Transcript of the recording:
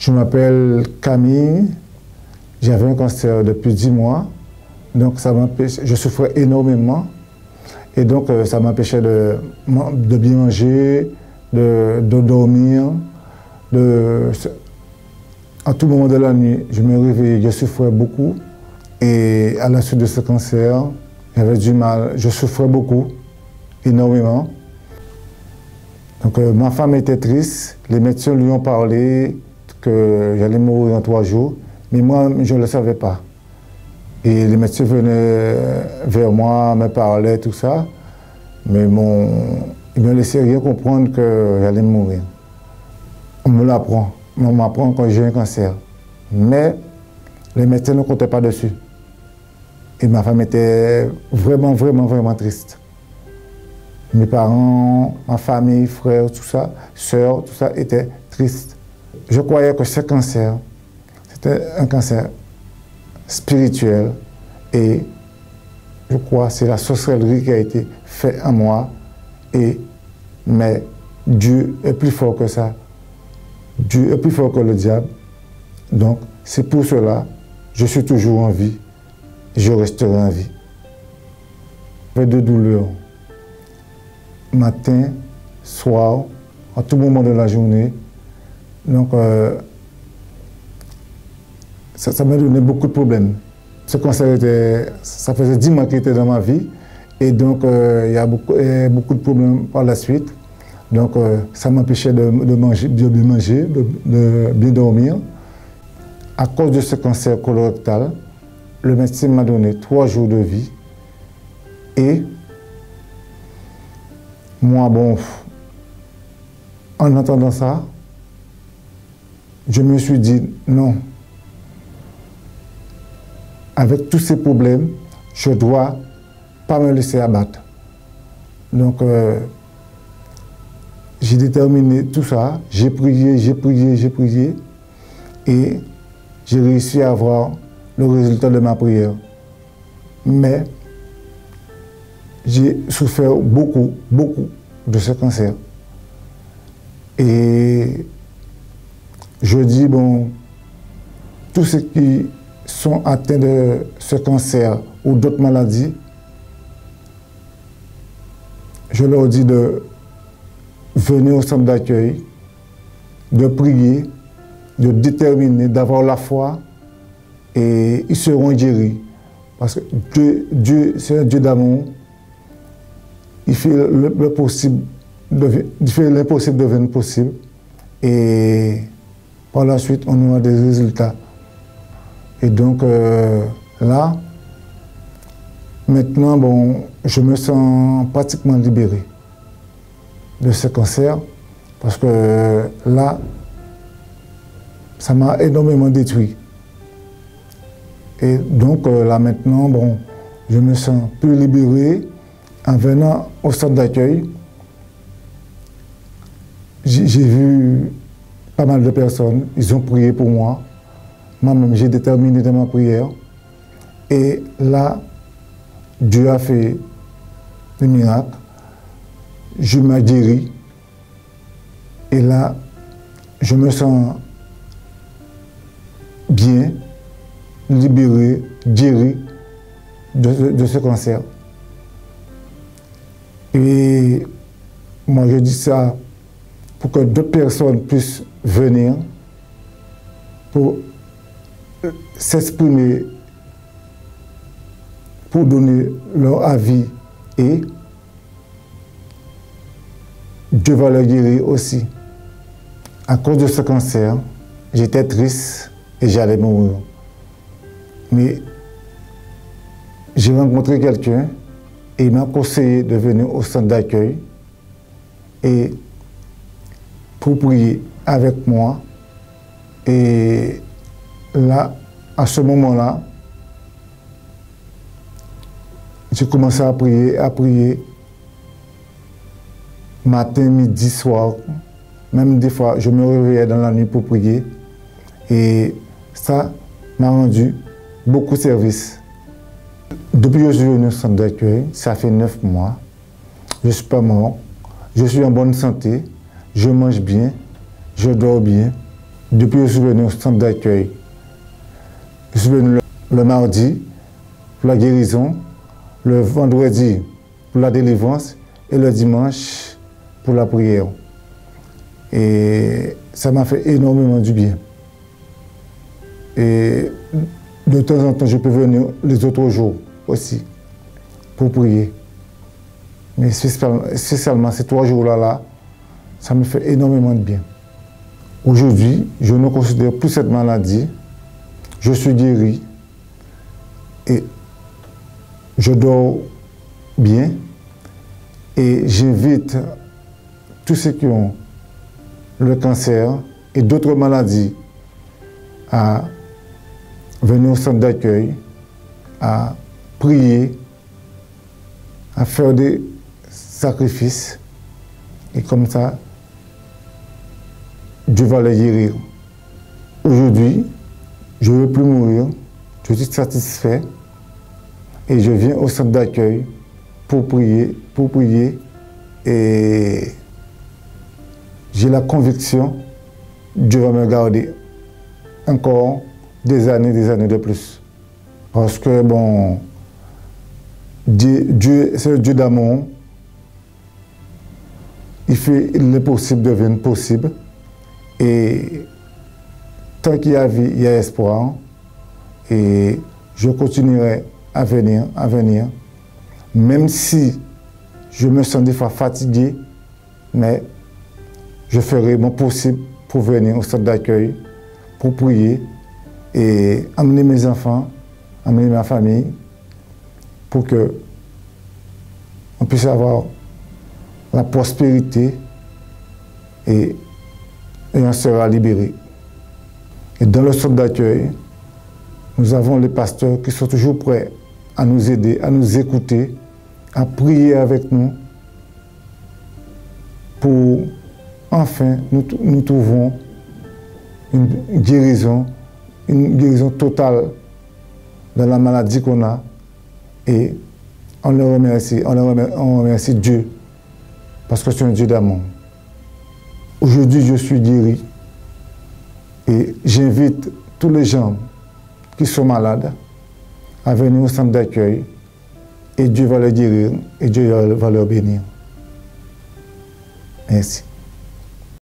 Je m'appelle Camille, j'avais un cancer depuis 10 mois, donc ça m'empêche, je souffrais énormément et donc ça m'empêchait de bien manger, de dormir, à tout moment de la nuit, je me réveillais, je souffrais beaucoup et à la suite de ce cancer, j'avais du mal, je souffrais beaucoup, énormément. Donc ma femme était triste, les médecins lui ont parlé que j'allais mourir en 3 jours, mais moi je ne le savais pas. Et les médecins venaient vers moi, me parlaient, tout ça, mais ils ne me laissaient rien comprendre que j'allais mourir. On me l'apprend, on m'apprend quand j'ai un cancer. Mais les médecins ne comptaient pas dessus. Et ma femme était vraiment, vraiment, vraiment triste. Mes parents, ma famille, frères, tout ça, sœurs, tout ça était triste. Je croyais que ce cancer, c'était un cancer spirituel et je crois que c'est la sorcellerie qui a été faite en moi. Mais Dieu est plus fort que ça. Dieu est plus fort que le diable. Donc c'est pour cela que je suis toujours en vie. Je resterai en vie. Avec de douleurs. Matin, soir, à tout moment de la journée. Donc, ça m'a donné beaucoup de problèmes. Ce cancer, ça faisait 10 mois qu'il était dans ma vie. Et donc, il y a beaucoup de problèmes par la suite. Donc, ça m'empêchait de manger, de bien dormir. À cause de ce cancer colorectal, le médecin m'a donné 3 jours de vie. Et moi, bon, en entendant ça, je me suis dit non. Avec tous ces problèmes, je ne dois pas me laisser abattre. Donc, j'ai déterminé tout ça. J'ai prié, j'ai prié, j'ai prié. Et j'ai réussi à avoir le résultat de ma prière. Mais j'ai souffert beaucoup, beaucoup de ce cancer. Et je dis, bon, tous ceux qui sont atteints de ce cancer ou d'autres maladies, je leur dis de venir au centre d'accueil, de prier, de déterminer, d'avoir la foi et ils seront guéris. Parce que Dieu c'est un Dieu d'amour. Il fait l'impossible devenir possible. Et par la suite, on aura des résultats. Et donc là, maintenant, bon, je me sens pratiquement libéré de ce cancer. Parce que là, ça m'a énormément détruit. Et donc là maintenant, bon, je me sens plus libéré. En venant au centre d'accueil, j'ai vu pas mal de personnes, ils ont prié pour moi. Moi-même, j'ai déterminé dans ma prière. Et là, Dieu a fait des miracles. Je m'ai guéri. Et là, je me sens bien, libéré, guéri de ce cancer. Et moi, je dis ça pour que d'autres personnes puissent venir pour s'exprimer, pour donner leur avis et Dieu va leur guérir aussi. À cause de ce cancer, j'étais triste et j'allais mourir. Mais j'ai rencontré quelqu'un et il m'a conseillé de venir au centre d'accueil et pour prier avec moi. Et là, à ce moment-là, j'ai commencé à prier matin, midi, soir. Même des fois, je me réveillais dans la nuit pour prier. Et ça m'a rendu beaucoup de service. Depuis que je suis venu au centre d'accueil, ça fait 9 mois. Je ne suis pas mort. Je suis en bonne santé. Je mange bien. Je dors bien. Depuis que je suis venu au centre d'accueil, je suis venu le mardi pour la guérison, le vendredi pour la délivrance et le dimanche pour la prière. Et ça m'a fait énormément du bien. Et de temps en temps, je peux venir les autres jours aussi pour prier. Mais spécialement ces 3 jours-là, ça me fait énormément de bien. Aujourd'hui, je ne considère plus cette maladie. Je suis guéri et je dors bien. Et j'invite tous ceux qui ont le cancer et d'autres maladies à venir au centre d'accueil, à prier, à faire des sacrifices. Et comme ça, Dieu va les guérir. Aujourd'hui, je ne veux plus mourir, je suis satisfait et je viens au centre d'accueil pour prier et j'ai la conviction que Dieu va me garder encore des années de plus. Parce que bon, Dieu c'est le Dieu d'amour. Il fait l'impossible devenir possible. Et tant qu'il y a vie, il y a espoir. Et je continuerai à venir. Même si je me sens des fois fatigué, mais je ferai mon possible pour venir au centre d'accueil, pour prier et amener mes enfants, amener ma famille, pour que on puisse avoir la prospérité et on sera libéré. Et dans le centre d'accueil, nous avons les pasteurs qui sont toujours prêts à nous aider, à nous écouter, à prier avec nous pour enfin nous trouvons une guérison totale de la maladie qu'on a. Et on les remercie, on remercie Dieu parce que c'est un Dieu d'amour. Aujourd'hui, je suis guéri et j'invite tous les gens qui sont malades à venir au centre d'accueil et Dieu va les guérir et Dieu va leur bénir. Merci.